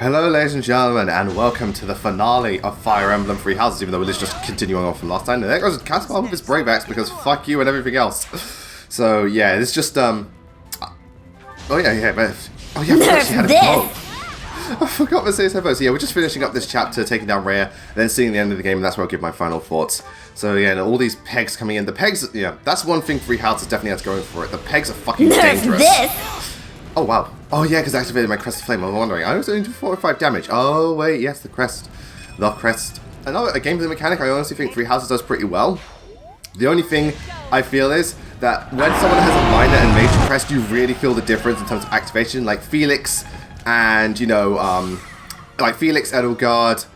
Hello ladies and gentlemen, and welcome to the finale of Fire Emblem Three Houses, even though we're just continuing on from last time. And there goes Caspar with his Brave Axe, because fuck you and everything else. So yeah, it's just oh yeah, but oh yeah, I actually had a bow. I forgot to say this ever. So yeah, we're just finishing up this chapter, taking down Rhea, then seeing the end of the game, and that's where I'll give my final thoughts. So yeah, all these pegs coming in. The pegs, yeah, that's one thing Three Houses definitely has going for it. The pegs are fucking dangerous. Oh wow. Oh yeah, because I activated my Crest of Flame. I was wondering. I was only doing 4 or 5 damage. Oh wait, yes, the Crest. The Crest. Another gameplay mechanic I honestly think Three Houses does pretty well. The only thing I feel is that when someone has a minor and major crest, you really feel the difference in terms of activation. Like Felix and, you know, like Felix, Edelgard,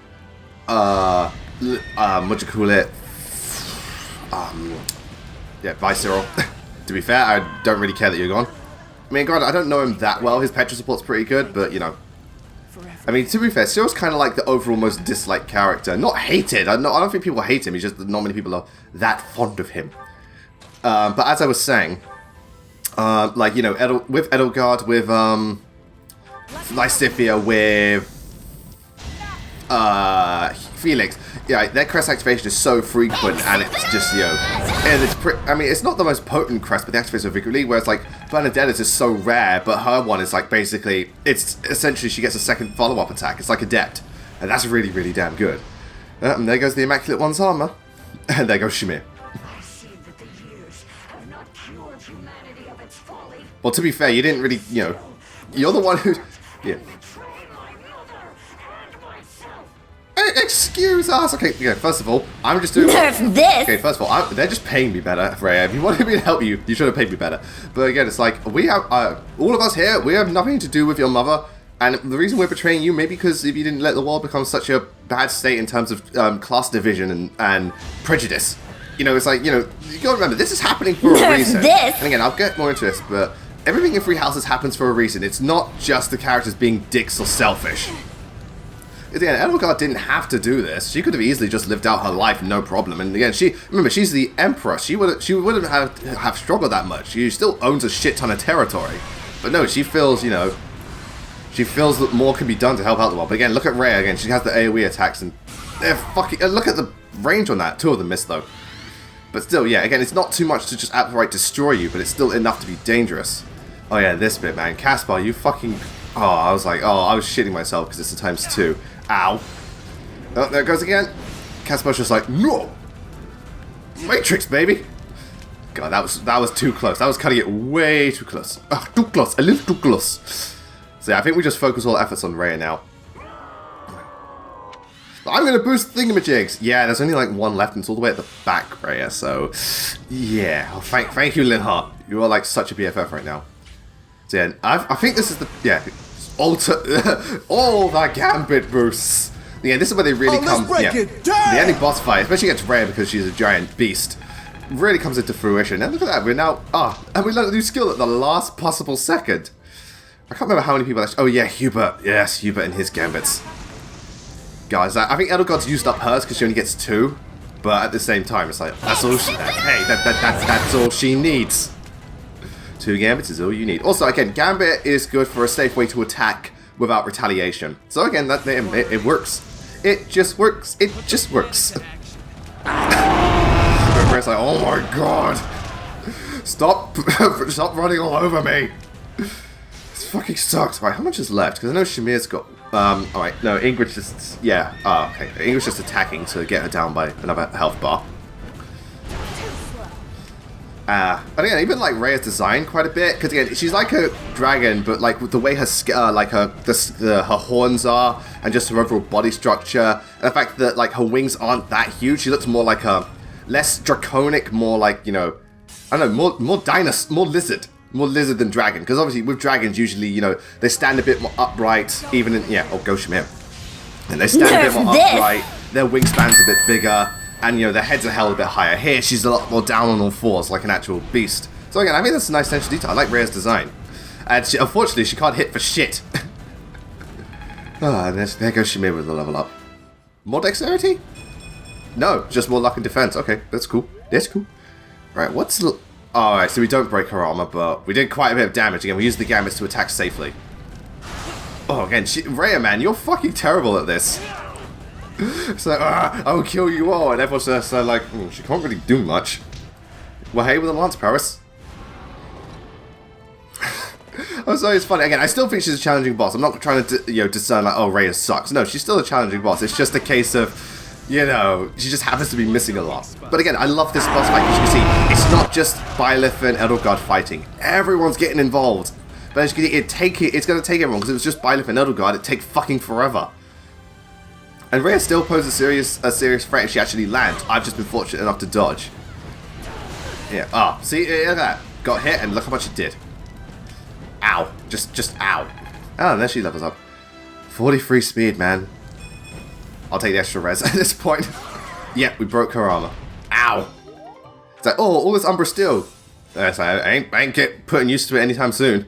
what do you call it? Yeah, bye Cyril. To be fair, I don't really care that you're gone. I mean, God, I don't know him that well. His Petra support's pretty good, but, you know. I mean, to be fair, Cyril's kind of like the overall most disliked character. Not hated. I don't think people hate him. It's just that not many people are that fond of him. But as I was saying, like, you know, with Edelgard, with Lysithea, with Felix, yeah, their crest activation is so frequent, and it's just, you know, and it's I mean, it's not the most potent crest, but they activate so frequently, whereas, like, Bernadetta's is so rare, but her one is, like, basically, it's essentially she gets a second follow-up attack. It's like Adept, and that's really, really damn good. And there goes the Immaculate One's armor, and there goes Shamir. Well, to be fair, you didn't really, you know, you're the one who, yeah. Excuse us! Okay, yeah, first of all, I'm just doing... this! Okay, first of all, they're just paying me better, Freya. If you wanted me to help you, you should have paid me better. But again, it's like, we have, all of us here, we have nothing to do with your mother, and the reason we're betraying you, maybe because if you didn't let the world become such a bad state in terms of class division and prejudice. You know, it's like, you know, you gotta remember, this is happening for a reason. This! And again, I'll get more into this, but everything in Three Houses happens for a reason. It's not just the characters being dicks or selfish. Again, Edelgard didn't have to do this. She could have easily just lived out her life, no problem. And again, remember, she's the Emperor. She wouldn't have struggled that much. She still owns a shit ton of territory. But no, she feels, you know, she feels that more can be done to help out the world. But again, look at Rhea again. She has the AoE attacks, and they're fucking. Look at the range on that. 2 of them missed though. But still, yeah. Again, it's not too much to just outright destroy you, but it's still enough to be dangerous. Oh yeah, this bit, man. Caspar, you fucking. Oh, I was like, oh, I was shitting myself because it's a ×2. Ow. Oh, there it goes again. Caspar's just like, no! Matrix, baby! God, that was too close. That was cutting it way too close. Too close. A little too close. So yeah, I think we just focus all efforts on Rhea now. I'm gonna boost thingamajigs! Yeah, there's only like 1 left and it's all the way at the back, Rhea, so... Yeah. Oh, thank you, Linhart. You are like such a BFF right now. So yeah, I think this is the... Yeah. All the Gambit boosts. Yeah, this is where they really come. Yeah, the ending boss fight, especially against Rhea because she's a giant beast, really comes into fruition. And look at that, we're now and we learned a new skill at the last possible second. I can't remember how many people actually. Oh yeah, Hubert. Yes, Hubert and his gambits. Guys, I think Edelgard's used up hers because she only gets 2, but at the same time, it's like that's all. That's all she needs. 2 gambits is all you need. Also, again, gambit is good for a safe way to attack without retaliation. So again, it works. It just works. It just works. It's like, oh my god, stop running all over me. This fucking sucks. Right, how much is left? Because I know Shamir's got. All right, no, Ingrid's just okay. Ingrid's just attacking to get her down by another health bar. But again, even like Rhea's designed quite a bit, because again, she's like a dragon, but like with the way her her horns are, and just her overall body structure, and the fact that like her wings aren't that huge, she looks more like a less draconic, more like, you know, I don't know, more lizard than dragon. Because obviously with dragons, usually, you know, they stand a bit more upright, even in go Shamir, and they stand a bit more upright. Their wingspan's a bit bigger. And, you know, their heads are held a bit higher. Here, she's a lot more down on all 4s, like an actual beast. So again, I think that's a nice attention to detail. I like Rhea's design. And unfortunately, she can't hit for shit. And there goes Shamir with the level up. More dexterity? No, just more luck and defense. Okay, that's cool. That's cool. Right, what's... Alright, so we don't break her armor, but we did quite a bit of damage. Again, we used the gambits to attack safely. Oh, again, Rhea, man, you're fucking terrible at this. So, I will kill you all, and everyone's just like, she can't really do much. Well, hey, with a Lance Paris. I'm sorry, it's funny. Again, I still think she's a challenging boss. I'm not trying to, discern like, oh, Rhea sucks. No, she's still a challenging boss. It's just a case of, she just happens to be missing a lot. But again, I love this boss fight. As you can see, it's not just Byleth and Edelgard fighting. Everyone's getting involved. But as you can see, it's going to take everyone, because it was just Byleth and Edelgard. It'd take fucking forever. And Rhea still poses a serious threat if she actually lands. I've just been fortunate enough to dodge. Yeah, see, look at that. Got hit, and look how much it did. Ow. Just ow. Oh, and there she levels up. 43 speed, man. I'll take the extra res at this point. Yeah, we broke her armor. Ow. It's like, oh, all this Umbra steel. Like, I ain't putting used to it anytime soon.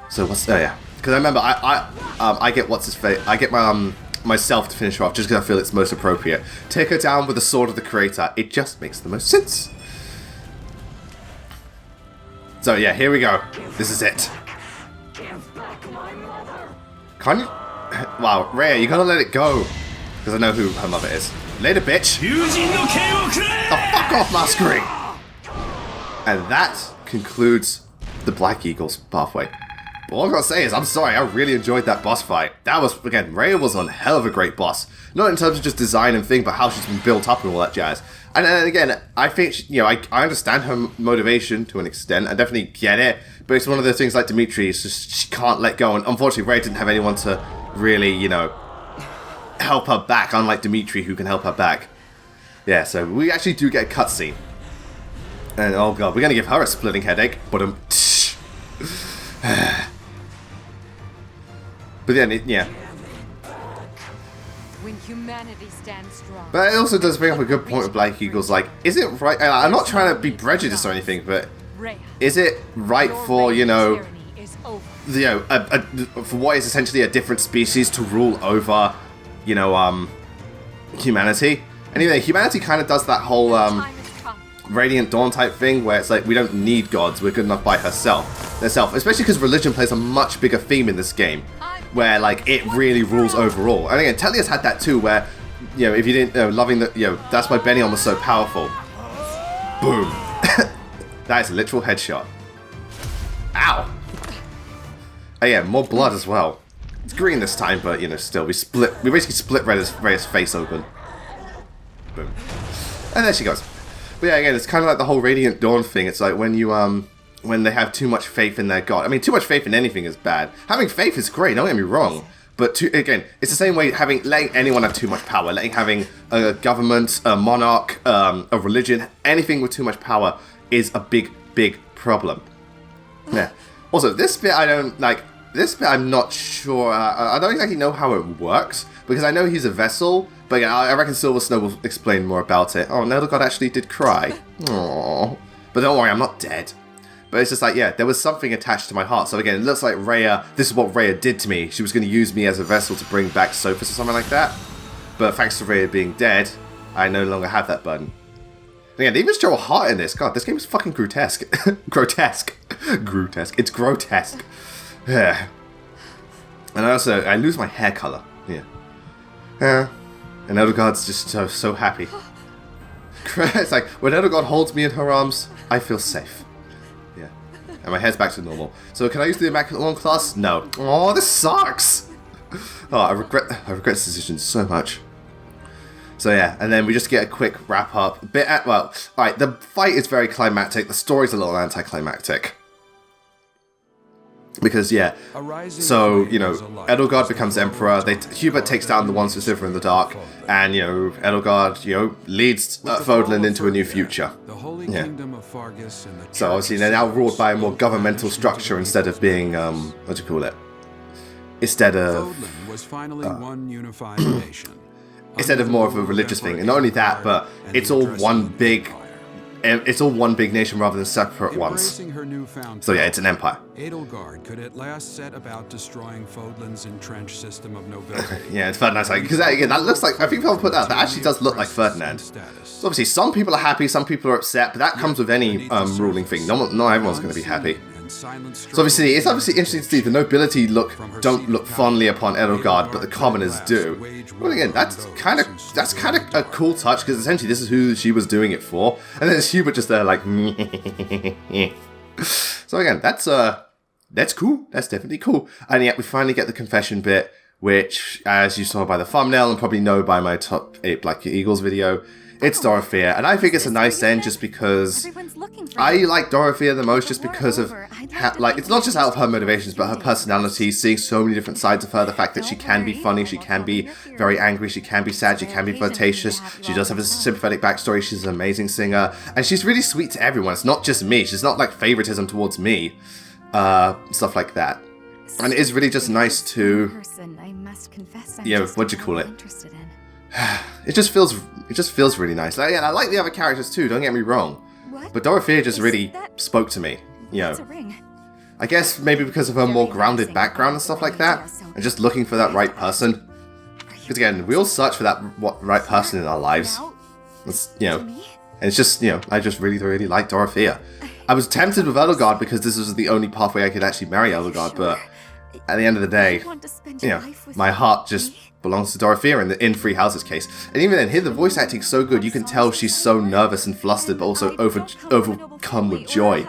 So what's... Oh, yeah. Because I remember, I get what's his face. I get my myself to finish her off just because I feel it's most appropriate. Take her down with the sword of the creator. It just makes the most sense. So yeah, here we go. This is it. Can't you? Wow, Rhea, you gotta let it go. Because I know who her mother is. Later, bitch. Oh, fuck off, Masquerade. And that concludes the Black Eagle's pathway. But all I've got to say is, I'm sorry, I really enjoyed that boss fight. That was, again, Rhea was one hell of a great boss. Not in terms of just design and thing, but how she's been built up and all that jazz. And again, I think, I understand her motivation to an extent. I definitely get it. But it's one of those things like Dimitri, it's just, she can't let go. And unfortunately, Rhea didn't have anyone to really, help her back, unlike Dimitri, who can help her back. Yeah, so we actually do get a cutscene. And, oh god, we're going to give her a splitting headache. But But then, yeah. When humanity stands strong. But it also does bring up a good point with Black Eagles. Like, is it right? I'm not trying to be prejudiced or anything, but is it right for for what is essentially a different species to rule over, humanity? Anyway, humanity kind of does that whole Radiant Dawn type thing where it's like we don't need gods, we're good enough by herself, especially because religion plays a much bigger theme in this game. Where like it really rules overall, and again, Telia's had that too. Where if you didn't loving the that's why Benion was so powerful. Boom, that is a literal headshot. Ow. Oh yeah, more blood as well. It's green this time, but still we basically split Rhea's face open. Boom, and there she goes. But yeah, again, it's kind of like the whole Radiant Dawn thing. It's like when you when they have too much faith in their god. I mean, too much faith in anything is bad. Having faith is great, don't get me wrong. But again, it's the same way letting anyone have too much power, having a government, a monarch, a religion, anything with too much power is a big, big problem. Yeah. Also, this bit I don't like. This bit I'm not sure. I don't exactly know how it works because I know he's a vessel. But yeah, I reckon Silver Snow will explain more about it. Oh, Edelgard actually did cry. Aww. But don't worry, I'm not dead. But it's just like, yeah, there was something attached to my heart. So again, it looks like Rhea, this is what Rhea did to me. She was going to use me as a vessel to bring back Sophus or something like that. But thanks to Rhea being dead, I no longer have that burden. Again, they even show a heart in this. God, this game is fucking grotesque. Grotesque. Grotesque. It's grotesque. Yeah. And I lose my hair color. Yeah. Yeah. And Edelgard's just so happy. It's like, when Edelgard holds me in her arms, I feel safe. Yeah. And my head's back to normal. So can I use the Immaculate One class? No. Oh, this sucks! Oh, I regret this decision so much. So yeah, and then we just get a quick wrap up. Alright, the fight is very climactic, the story's a little anticlimactic. Because, yeah, so, Edelgard becomes Emperor, Hubert takes down the ones who shiver in the dark, and, Edelgard, leads Fodlan into a new future. Yeah. So, obviously, they're now ruled by a more governmental structure instead of being, what do you call it? Instead of more of a religious thing. And not only that, but it's all one big nation rather than separate ones. So yeah, it's an empire. Edelgard could at last set about destroying Fodlan's entrenched system of nobility. Yeah, it's Ferdinand's like, because again, that looks like, I think I'll put that actually does look like Ferdinand. So obviously, some people are happy, some people are upset, but that comes with any ruling thing. Not everyone's going to be happy. So obviously, it's obviously interesting to see the nobility don't look fondly upon Edelgard, but the commoners do. Well, again, that's kind of a cool touch, because essentially this is who she was doing it for, and then there's Hubert just there like, so again, that's cool. That's definitely cool. And yet we finally get the confession bit, which, as you saw by the thumbnail and probably know by my top 8 Black Eagles video, it's Dorothea, and I think it's a nice end just because I like Dorothea the most just because of, it's not just out of her motivations, but her personality, seeing so many different sides of her, the fact that she can be funny, she can be very angry, she can be sad, she can be flirtatious, she does have a sympathetic backstory, she's an amazing singer, and she's really sweet to everyone. It's not just me, she's not like favoritism towards me, stuff like that. And it is really just nice to, what do you call it? It just feels really nice. Like, yeah, I like the other characters too, don't get me wrong. But Dorothea just really spoke to me, I guess maybe because of her more grounded background and stuff like that, and just looking for that right person. Because again, we all search for that right person in our lives. It's, and it's just, I just really, really like Dorothea. I was tempted with Edelgard because this was the only pathway I could actually marry Edelgard, but at the end of the day, my heart just belongs to Dorothea in Three Houses case. And even then, here the voice acting's so good, you can tell she's so nervous and flustered, but also overcome with joy.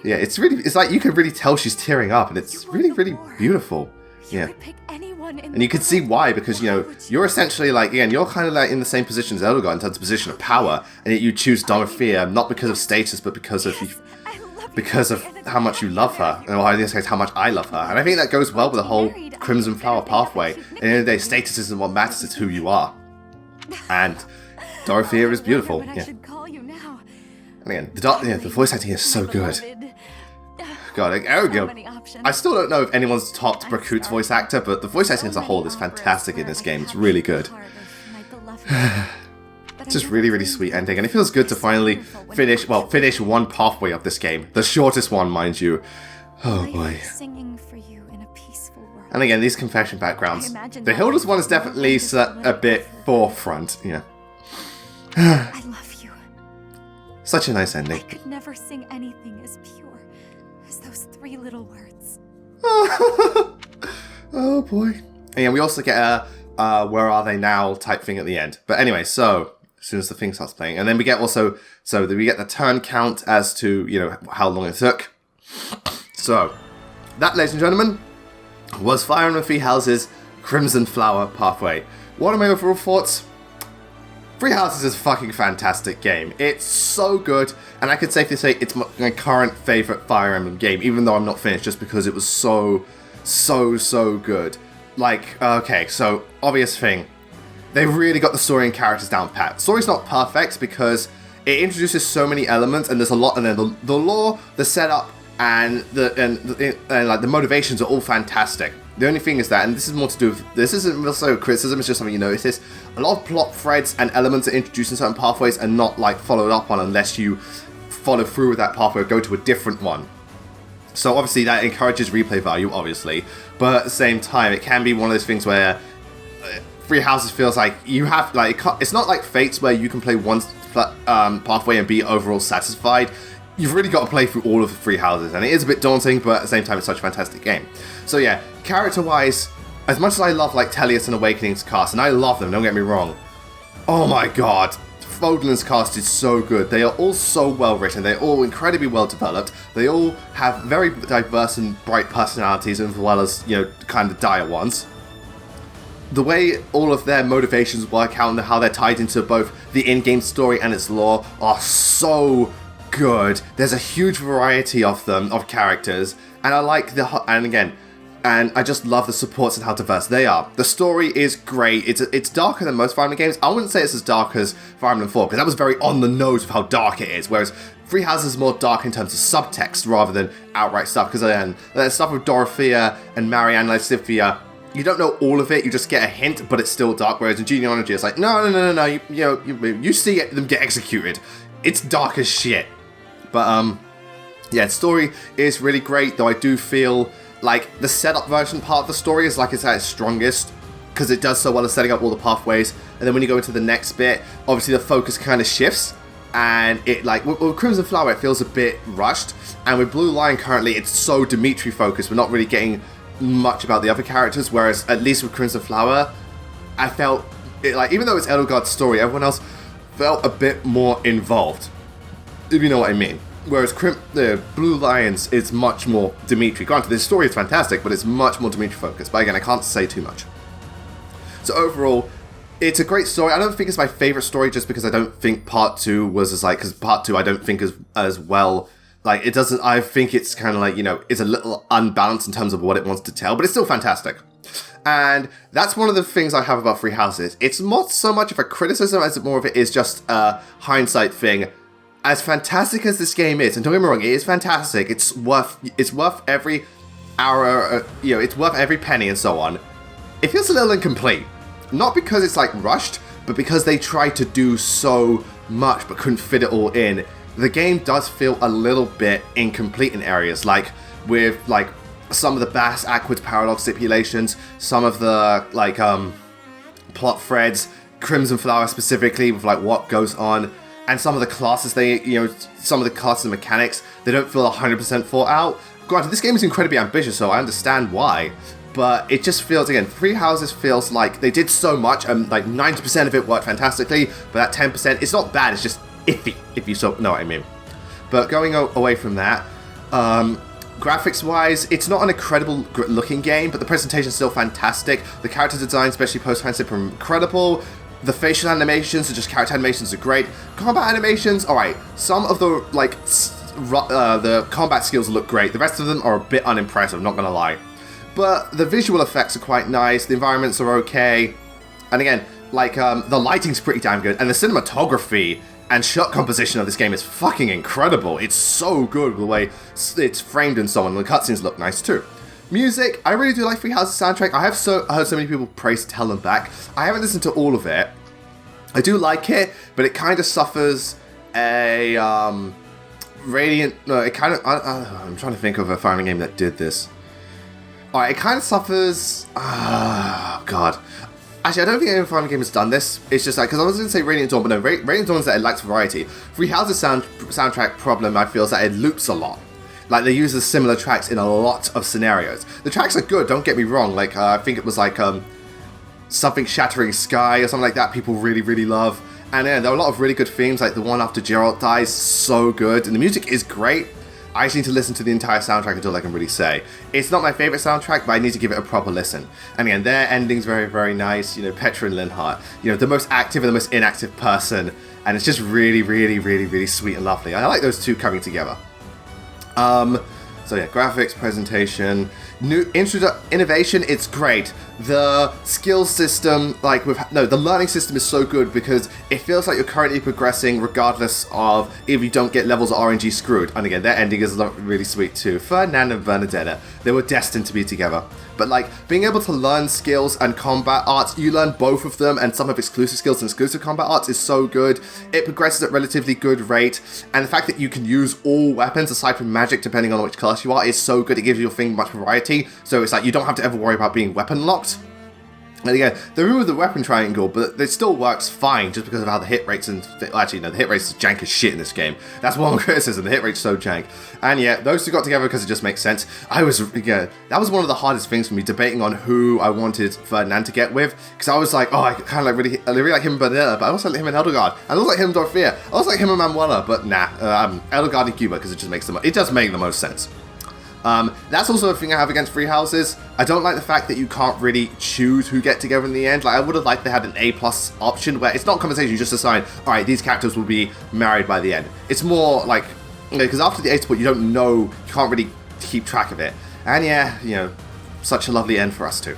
Yeah, it's like you can really tell she's tearing up, and it's really, really beautiful. Yeah. And you can see why, because, you're essentially like, again, you're kind of like in the same position as Edelgard in terms of position of power, and yet you choose Dorothea, not because of status, but because of how much you love her, or in this case, how much I love her. And I think that goes well with the whole Crimson Flower pathway. At the end of the day, status isn't what matters, it's who you are. And Dorothea is beautiful. Yeah. And again, the voice acting is so good. God, I still don't know if anyone's topped Brakut's voice actor, but the voice acting as a whole is fantastic in this game. It's really good. It's just really, really sweet ending, and it feels good to finally finish one pathway of this game. The shortest one, mind you. Oh boy. And again, these confession backgrounds. The Hilda's one is definitely a bit forefront, I love you. Such a nice ending. I could never sing anything as pure as those 3 little words. Oh boy. And yeah, we also get a where are they now type thing at the end. But anyway, so as soon as the thing starts playing, and then we get we get the turn count as to how long it took. So that, ladies and gentlemen, was Fire Emblem Three Houses Crimson Flower pathway. What are my overall thoughts? Three Houses is a fucking fantastic game. It's so good, and I could safely say it's my current favorite Fire Emblem game, even though I'm not finished, just because it was so good. Like, okay, so obvious thing, they really got the story and characters down pat. Story's not perfect because it introduces so many elements, and there's a lot, and then the lore, the setup, and the motivations are all fantastic. The only thing is that, and this is more to do with, this isn't also criticism, it's just something you notice, a lot of plot threads and elements are introduced in certain pathways and not followed up on unless you follow through with that pathway or go to a different one. So obviously that encourages replay value, obviously, but at the same time it can be one of those things where Three Houses feels like you have, it's not like Fates where you can play one pathway and be overall satisfied. You've really got to play through all of the Three Houses, and it is a bit daunting, but at the same time it's such a fantastic game. So yeah, character-wise, as much as I love Tellius and Awakening's cast, and I love them, don't get me wrong, oh my god, Fodlan's cast is so good. They are all so well written, they're all incredibly well developed, they all have very diverse and bright personalities as well as, kind of dire ones. The way all of their motivations work out and how they're tied into both the in-game story and its lore are so good. There's a huge variety of them, of characters, and I like and I just love the supports and how diverse they are. The story is great. It's darker than most Fire Emblem games. I wouldn't say it's as dark as Fire Emblem 4, because that was very on the nose of how dark it is, whereas Three Houses is more dark in terms of subtext rather than outright stuff, because there's stuff with Dorothea and Marianne and Lysithea. You don't know all of it, you just get a hint, but it's still dark, whereas in Genealogy it's like, no, you see them get executed. It's dark as shit. But, yeah, the story is really great, though I do feel like the setup version part of the story is it's at its strongest, because it does so well at setting up all the pathways, and then when you go into the next bit, obviously the focus kind of shifts, And it, like, with Crimson Flower, it feels a bit rushed. And with Blue Lion currently, it's so Dimitri focused. We're not really getting much about the other characters. Whereas, at least with Crimson Flower, I felt, like, even though it's Edelgard's story, everyone else felt a bit more involved. If you know what I mean. Whereas the Blue Lions is much more Dimitri. Granted, this story is fantastic, but it's much more Dimitri focused. But again, I can't say too much. So overall, it's a great story. I don't think it's my favorite story just because I don't think part 2 was as like, because part 2 I don't think as well, like it doesn't, I think it's kind of like, you know, it's a little unbalanced in terms of what it wants to tell, but it's still fantastic. And that's one of the things I have about Three Houses. It's not so much of a criticism as more of it is just a hindsight thing. As fantastic as this game is, and don't get me wrong, it is fantastic, it's worth every hour, you know, it's worth every penny and so on. It feels a little incomplete. Not because it's like rushed, but because they tried to do so much but couldn't fit it all in. The game does feel a little bit incomplete in areas, like with like some of the backwards parallel stipulations, some of the like plot threads, Crimson Flower specifically with like what goes on, and some of the classes some of the classes and mechanics, they don't feel 100% thought out. Granted, this game is incredibly ambitious, so I understand why. But it just feels, again, Three Houses feels like they did so much, and like 90% of it worked fantastically, but that 10%, it's not bad, it's just iffy, if you so know what I mean. But going away from that, graphics-wise, it's not an incredible looking game, but the presentation's still fantastic. The character design, especially post-handship, are incredible. The facial animations, or just character animations, are great. Combat animations, alright, some of the, like, the combat skills look great. The rest of them are a bit unimpressive, not gonna lie. But the visual effects are quite nice, the environments are okay, and again, like, the lighting's pretty damn good, and the cinematography and shot composition of this game is fucking incredible. It's so good the way it's framed and so on, and the cutscenes look nice too. Music, I really do like Three Houses soundtrack. I have heard so many people praise Tell Them Back. I haven't listened to all of it. I do like it, but it kind of suffers a, I'm trying to think of a fighting game that did this. Alright, it kind of suffers... God. Actually, I don't think any fighting game has done this. It's just like, because I was going to say Radiant Dawn, but no, Radiant Dawn is that it lacks variety. Three Houses soundtrack problem, I feel, is that it loops a lot. Like, they use the similar tracks in a lot of scenarios. The tracks are good, don't get me wrong. Like, I think it was like, Something Shattering Sky or something like that people really, really love. And yeah, there are a lot of really good themes, like the one after Geralt dies, so good. And the music is great. I just need to listen to the entire soundtrack until I can really say. It's not my favorite soundtrack, but I need to give it a proper listen. And again, their ending's very, very nice. You know, Petra and Linhardt, you know, the most active and the most inactive person. And it's just really, really, really, really sweet and lovely. I like those two coming together. So yeah, graphics, presentation, new innovation, it's great. The skills system, the learning system is so good because it feels like you're currently progressing regardless of if you don't get levels of RNG screwed. And again, their ending is really sweet too. Ferdinand and Bernadetta, they were destined to be together. But like, being able to learn skills and combat arts, you learn both of them, and some of exclusive skills and exclusive combat arts is so good. It progresses at relatively good rate, and the fact that you can use all weapons aside from magic depending on which class you are is so good. It gives your thing much variety, so it's like you don't have to ever worry about being weapon locked. And again, they removed the weapon triangle, but it still works fine just because of how the hit rates and... Actually, no, the hit rates is jank as shit in this game. That's one criticism, the hit rate's so jank. And yeah, those two got together because it just makes sense. That was one of the hardest things for me, debating on who I wanted Ferdinand to get with. Because I was like, oh, I kind of like really like him and Bernadetta, but I also like him and Edelgard. I also like him and Dorothea. I also like him and Manuela, but nah, Edelgard and Cuba, because it does make the most sense. That's also a thing I have against Three Houses. I don't like the fact that you can't really choose who get together in the end. Like, I would have liked they had an A+ option where it's not conversation, you just decide, alright, these characters will be married by the end. It's more like, because after the A support, you don't know, you can't really keep track of it. And yeah, you know, such a lovely end for us too.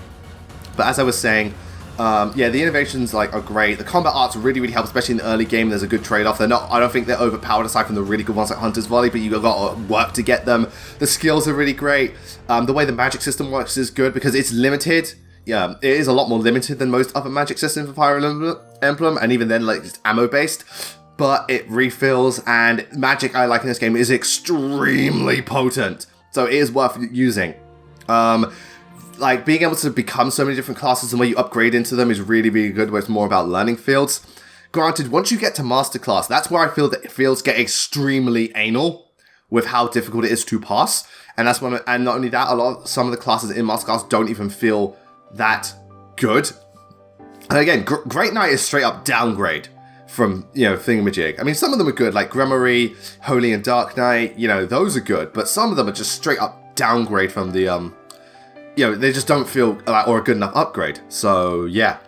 But as I was saying, yeah, the innovations are great. The combat arts really, really help, especially in the early game. There's a good trade-off. I don't think they're overpowered aside from the really good ones like Hunter's Volley, but you've got to work to get them. The skills are really great. The way the magic system works is good because it's limited. Yeah, it is a lot more limited than most other magic systems for Fire Emblem, and even then, it's ammo-based. But it refills, and magic I like in this game is extremely potent. So it is worth using. Being able to become so many different classes and where you upgrade into them is really, really good, where it's more about learning fields. Granted, once you get to Masterclass, that's where I feel that fields get extremely anal with how difficult it is to pass. And that's when, and not only that, some of the classes in Masterclass don't even feel that good. And again, Great Knight is straight up downgrade from, Thingamajig. I mean, some of them are good, like Grimoire, Holy and Dark Knight, those are good. But some of them are just straight up downgrade from the, they just don't feel or a good enough upgrade. So, yeah.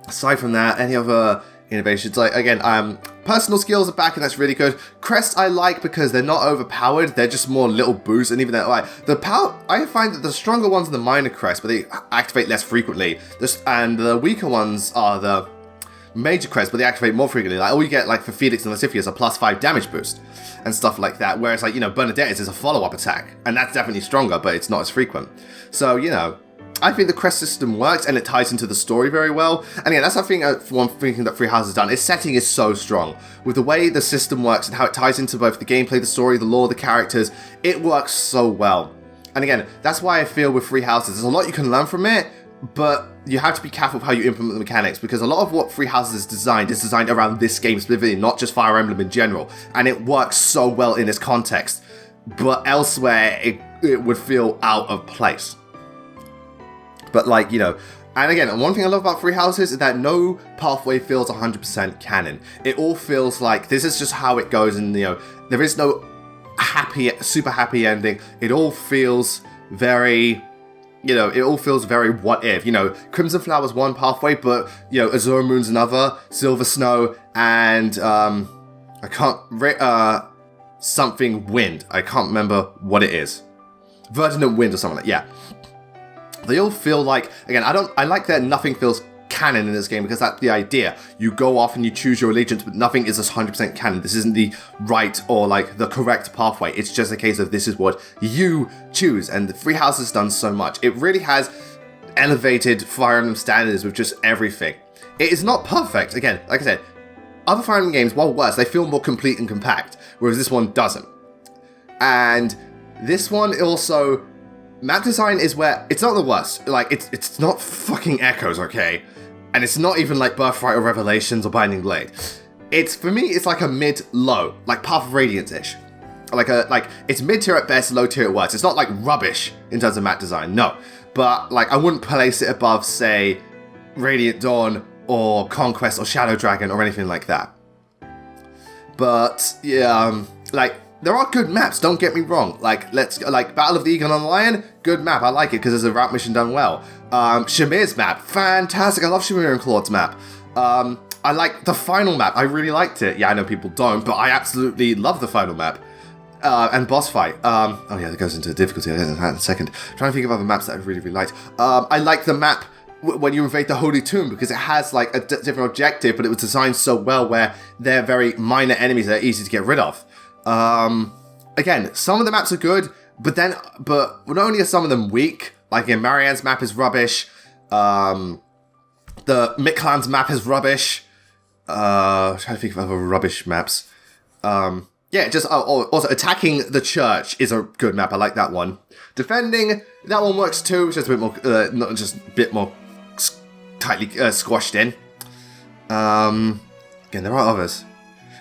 Aside from that, any other innovations? Like, again, personal skills are back, and that's really good. Crests I like because they're not overpowered. They're just more little boosts, and even that, like, the power, I find that the stronger ones are the minor crests, but they activate less frequently. And the weaker ones are the major crests, but they activate more frequently. Like, all you get, like, for Felix and Lascivious are +5 damage boost and stuff like that. Whereas, like, Bernadette's is a follow-up attack, and that's definitely stronger, but it's not as frequent. So, I think the crest system works, and it ties into the story very well. And again, that's one thing that Free House has done. Its setting is so strong. With the way the system works and how it ties into both the gameplay, the story, the lore, the characters, it works so well. And again, that's why I feel with Free Houses, there's a lot you can learn from it, but you have to be careful with how you implement the mechanics, because a lot of what Free Houses is designed around this game specifically, not just Fire Emblem in general. And it works so well in this context, but elsewhere, it would feel out of place. But and again, one thing I love about Free Houses is that no pathway feels 100% canon. It all feels like this is just how it goes, and there is no super happy ending. It all feels very, what if. Crimson Flower's one pathway, but Azure Moon's another, Silver Snow, and something Wind. I can't remember what it is. Verdant Wind or something like that. Yeah. They all feel like, again, I like that nothing feels canon in this game, because that's the idea. You go off and you choose your allegiance, but nothing is 100% canon. This isn't the right or the correct pathway. It's just a case of this is what you choose. And the Free House has done so much. It really has elevated Fire Emblem standards with just everything. It is not perfect. Again, like I said, other Fire Emblem games, while worse, they feel more complete and compact, whereas this one doesn't. And this one also, map design is where it's not the worst. It's not fucking Echoes, okay? And it's not even like Birthright or Revelations or Binding Blade. For me, it's like a mid-low, like Path of Radiance-ish. It's mid-tier at best, low-tier at worst. It's not like rubbish in terms of map design, no. But I wouldn't place it above, say, Radiant Dawn or Conquest or Shadow Dragon or anything like that. But yeah, there are good maps, don't get me wrong. Battle of the Eagle and the Lion, good map, I like it because there's a route mission done well. Shamir's map, fantastic, I love Shamir and Claude's map. I like the final map, I really liked it. Yeah, I know people don't, but I absolutely love the final map. And boss fight. Oh yeah, that goes into difficulty, I'll get into that in a second. I'm trying to think of other maps that I really, really liked. I like the map when you invade the Holy Tomb, because it has a different objective, but it was designed so well where they're very minor enemies that are easy to get rid of. Again, some of the maps are good, but not only are some of them weak, like Marianne's map is rubbish, the Miklan's map is rubbish, I'm trying to think of other rubbish maps. Also attacking the church is a good map, I like that one. Defending, that one works too, it's just a bit more, not just a bit more tightly squashed in. Again, there are others.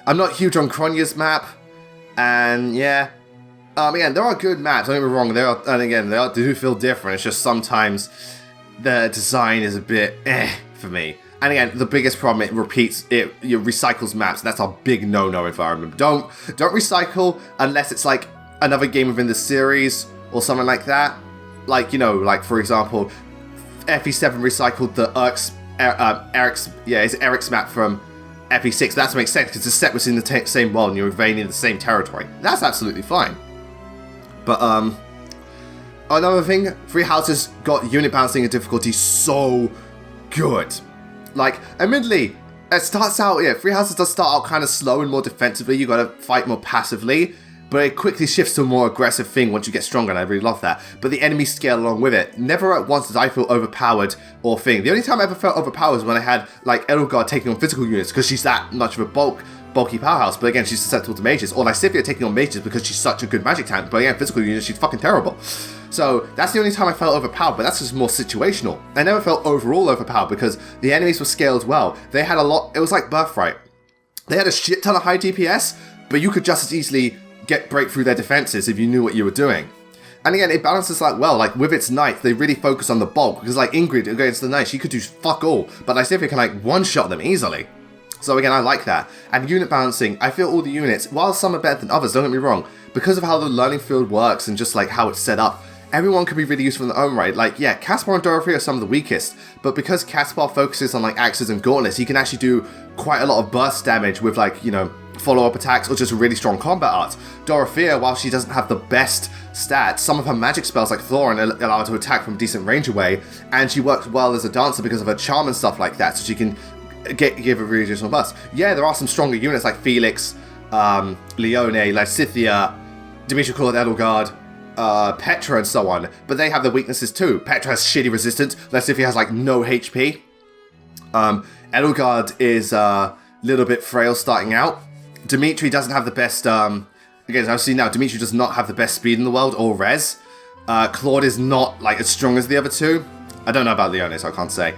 I'm not huge on Kronya's map. And yeah, again, there are good maps, don't get me wrong, they do feel different, it's just sometimes the design is a bit for me. And again, the biggest problem, it recycles maps, and that's a big no-no in Fire Emblem. Don't recycle unless it's another game within the series, or something like that. For example, FE7 recycled the Eric's map from FE6, that makes sense because the set was in the same world and you're invading the same territory. That's absolutely fine. But another thing, Free Houses got unit balancing and difficulty so good. Admittedly, it starts out, Free Houses does start out kind of slow and more defensively. You gotta fight more passively, but it quickly shifts to a more aggressive thing once you get stronger, and I really love that. But the enemies scale along with it. Never at once did I feel overpowered or thing. The only time I ever felt overpowered was when I had, Edelgard taking on physical units, because she's that much of a bulk bulky powerhouse, but again, she's susceptible to mages. Or Lysithea taking on mages because she's such a good magic tank, but again, physical units, she's fucking terrible. So that's the only time I felt overpowered, but that's just more situational. I never felt overall overpowered because the enemies were scaled well. They had a lot, it was like Birthright. They had a shit ton of high DPS, but you could just as easily break through their defenses if you knew what you were doing. And again, it balances like well, like with its knights, they really focus on the bulk, because like Ingrid against the knights, she could do fuck all, but Lysithea can like one-shot them easily. So again, I like that. And unit balancing, I feel all the units, while some are better than others, don't get me wrong, because of how the learning field works and just like how it's set up, everyone can be really useful in their own right. Like, yeah, Caspar and Dorothea are some of the weakest, but because Caspar focuses on like axes and gauntlets, he can actually do quite a lot of burst damage with like, you know, follow-up attacks or just really strong combat art. Dorothea, while she doesn't have the best stats, some of her magic spells like Thorin allow her to attack from decent range away, and she works well as a dancer because of her charm and stuff like that, so she can give a really additional burst. Yeah, there are some stronger units like Felix, Leone, Lysithea, Dimitri Claude Edelgard, Petra and so on, but they have their weaknesses too. Petra has shitty resistance, Lysithea has like no HP. Edelgard is a little bit frail starting out. Dimitri doesn't have the best, again, as I've seen now, Dimitri does not have the best speed in the world or res. Claude is not like as strong as the other two. I don't know about Leone, so I can't say.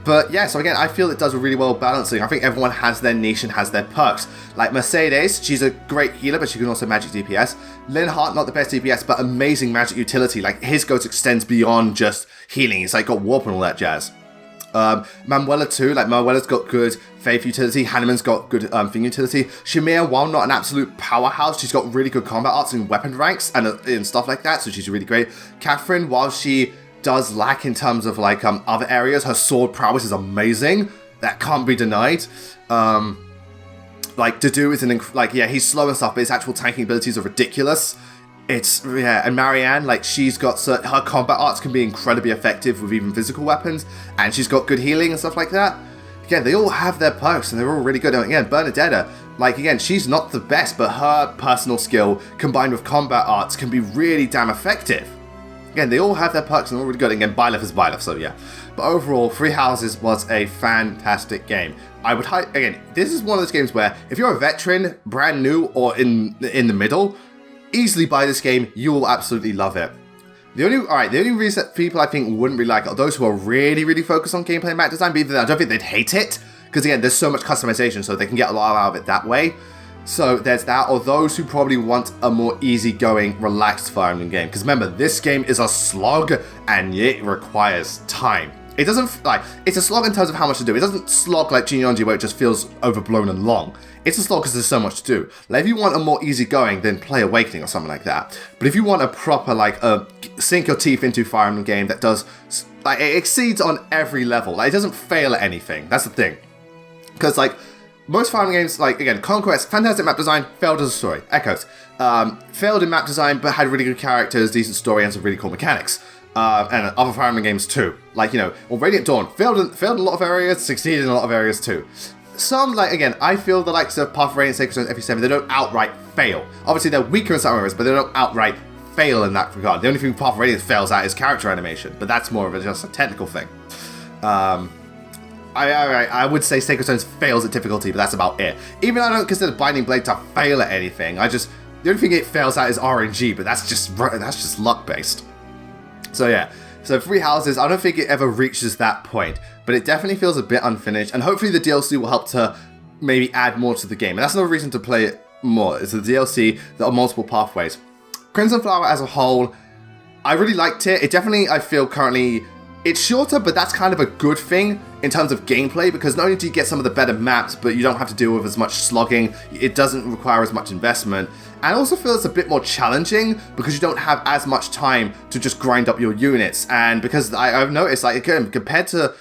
But yeah, so again, I feel it does a really well balancing. I think everyone has their niche and has their perks. Like Mercedes, she's a great healer, but she can also magic DPS. Linhardt, not the best DPS, but amazing magic utility. Like his goat extends beyond just healing. It's like got warp and all that jazz. Manuela too, like Manuela's got good faith utility, Hanneman's got good thing utility. Shamir, while not an absolute powerhouse, she's got really good combat arts and weapon ranks and stuff like that, so she's really great. Catherine, while she does lack in terms of like other areas, her sword prowess is amazing. That can't be denied. Like Dedue is he's slow and stuff, but his actual tanking abilities are ridiculous. And Marianne, like she's got her combat arts can be incredibly effective with even physical weapons, and she's got good healing and stuff like that. Again, they all have their perks and they're all really good. And again, Bernadetta, like again, she's not the best, but her personal skill combined with combat arts can be really damn effective. Again, they all have their perks and they're all really good. And again, Byleth is Byleth, so yeah. But overall, Three Houses was a fantastic game. I would again, this is one of those games where if you're a veteran, brand new, or in the middle, easily buy this game. You will absolutely love it. The only reason that people I think wouldn't really like it are those who are really, really focused on gameplay and map design, but even then, I don't think they'd hate it, because again, there's so much customization, so they can get a lot out of it that way. So there's that, or those who probably want a more easygoing, relaxed Fire Emblem game. Because remember, this game is a slog, and it requires time. It doesn't, it's a slog in terms of how much to do. It doesn't slog like Jinnyonji where it just feels overblown and long. It's a slog because there's so much to do. Like, if you want a more easygoing, then play Awakening or something like that. But if you want a proper, sink your teeth into Fire Emblem game that does, it exceeds on every level. Like, it doesn't fail at anything. That's the thing. Because, most Fire Emblem games, again, Conquest, fantastic map design, failed as a story. Echoes, failed in map design, but had really good characters, decent story, and some really cool mechanics. And other Fire Emblem games too. Radiant Dawn, failed in a lot of areas, succeeded in a lot of areas too. Some, again, I feel the likes of Path of Radiant, Sacred Stones, FE7, they don't outright fail. Obviously, they're weaker in some areas, but they don't outright fail in that regard. The only thing Path of Radiant fails at is character animation, but that's more of just a technical thing. I would say Sacred Stones fails at difficulty, but that's about it. Even I don't consider Binding Blade to fail at anything. The only thing it fails at is RNG, but that's just luck based. So yeah, so Three Houses, I don't think it ever reaches that point, but it definitely feels a bit unfinished, and hopefully the DLC will help to maybe add more to the game, and that's another reason to play it more, is the DLC, there are multiple pathways. Crimson Flower as a whole, I really liked it. It definitely, I feel currently, it's shorter, but that's kind of a good thing in terms of gameplay, because not only do you get some of the better maps, but you don't have to deal with as much slogging, it doesn't require as much investment, and also feels a bit more challenging because you don't have as much time to just grind up your units. And because I've noticed, again, compared to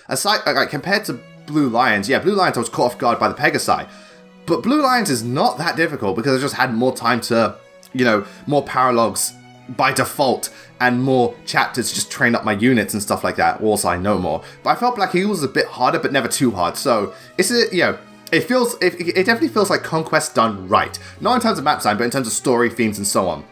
Blue Lions, yeah, Blue Lions I was caught off guard by the Pegasi, but Blue Lions is not that difficult because I just had more time to, more paralogs by default and more chapters to just train up my units and stuff like that. Also, I know more. But I felt Black Eagle was a bit harder, but never too hard. So it definitely feels like Conquest done right. Not in terms of map design, but in terms of story, themes, and so on.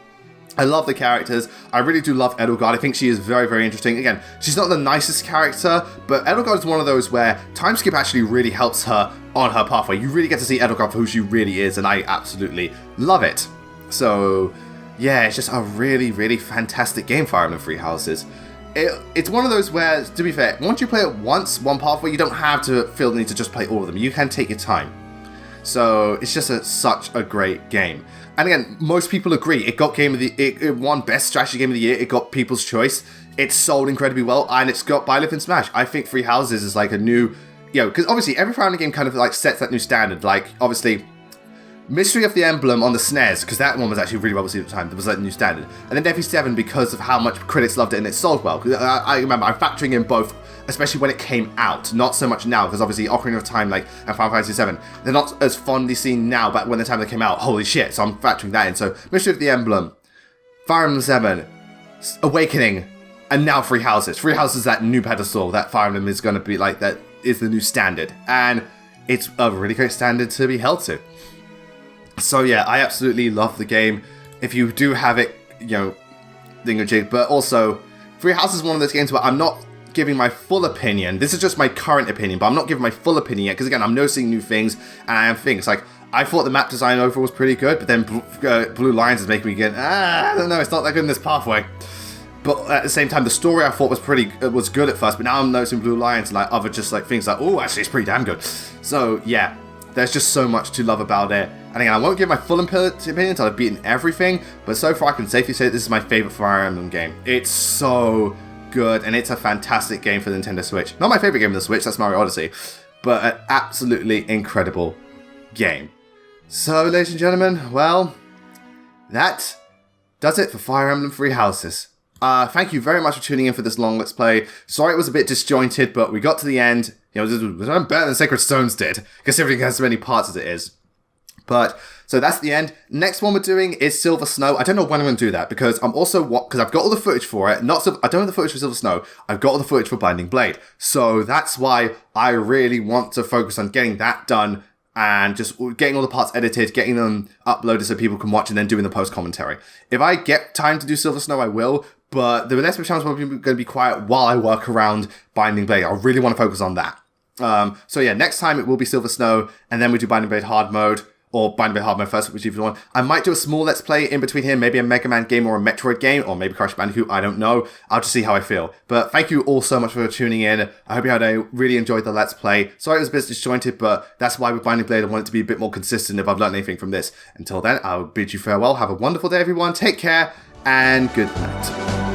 I love the characters. I really do love Edelgard. I think she is very, very interesting. Again, she's not the nicest character, but Edelgard is one of those where time skip actually really helps her on her pathway. You really get to see Edelgard for who she really is, and I absolutely love it. So, yeah, it's just a really, really fantastic game, Fire Emblem Three Houses. It's one of those where, to be fair, once you play it once, one pathway, you don't have to feel the need to just play all of them. You can take your time. So it's just such a great game. And again, most people agree. It got it won Best Strategy Game of the Year. It got People's Choice. It sold incredibly well, and it's got Byleth and Smash. I think Three Houses is like a new, because obviously every Fire Emblem game kind of like sets that new standard. Like obviously, Mystery of the Emblem on the SNES, because that one was actually really well received at the time. There was like a new standard, and then FE7 because of how much critics loved it and it sold well. I remember I'm factoring in both, especially when it came out, not so much now, because obviously Ocarina of Time and Final Fantasy VII, they're not as fondly seen now, but when the time they came out, holy shit, so I'm factoring that in. So Mystery of the Emblem, Fire Emblem 7, Awakening, and now Three Houses. Three Houses is that new pedestal that Fire Emblem is going to be like, that is the new standard, and it's a really great standard to be held to. So yeah, I absolutely love the game. If you do have it, thingamajig, but also, Three Houses is one of those games where I'm not giving my full opinion. This is just my current opinion, but I'm not giving my full opinion yet, because again, I'm noticing new things, and I am things like, I thought the map design overall was pretty good, but then Blue Lions is making me get, I don't know, it's not that good in this pathway. But at the same time, the story I thought was good at first, but now I'm noticing Blue Lions and like other just like things like, oh, actually it's pretty damn good. So yeah, there's just so much to love about it. And again, I won't give my full opinion until I've beaten everything, but so far I can safely say this is my favorite Fire Emblem game. It's so good, and it's a fantastic game for the Nintendo Switch. Not my favorite game on the Switch, that's Mario Odyssey, but an absolutely incredible game. So, ladies and gentlemen, well, that does it for Fire Emblem Three Houses. Thank you very much for tuning in for this long Let's Play. Sorry it was a bit disjointed, but we got to the end. This was better than Sacred Stones did, considering it has so many parts as it is. But, so that's the end. Next one we're doing is Silver Snow. I don't know when I'm going to do that, because because I've got all the footage for it. I don't have the footage for Silver Snow. I've got all the footage for Binding Blade. So that's why I really want to focus on getting that done, and just getting all the parts edited, getting them uploaded so people can watch, and then doing the post-commentary. If I get time to do Silver Snow, I will, but the rest of the channel is probably going to be quiet while I work around Binding Blade. I really want to focus on that. So yeah, next time it will be Silver Snow, and then we do Binding Blade Hard Mode, or Binding Blade Hard Mode first, whichever one. I might do a small Let's Play in between here, maybe a Mega Man game or a Metroid game, or maybe Crash Bandicoot, I don't know. I'll just see how I feel. But thank you all so much for tuning in. I hope you had really enjoyed the Let's Play. Sorry it was a bit disjointed, but that's why with Binding Blade I want it to be a bit more consistent if I've learned anything from this. Until then, I'll bid you farewell. Have a wonderful day, everyone. Take care, and good night.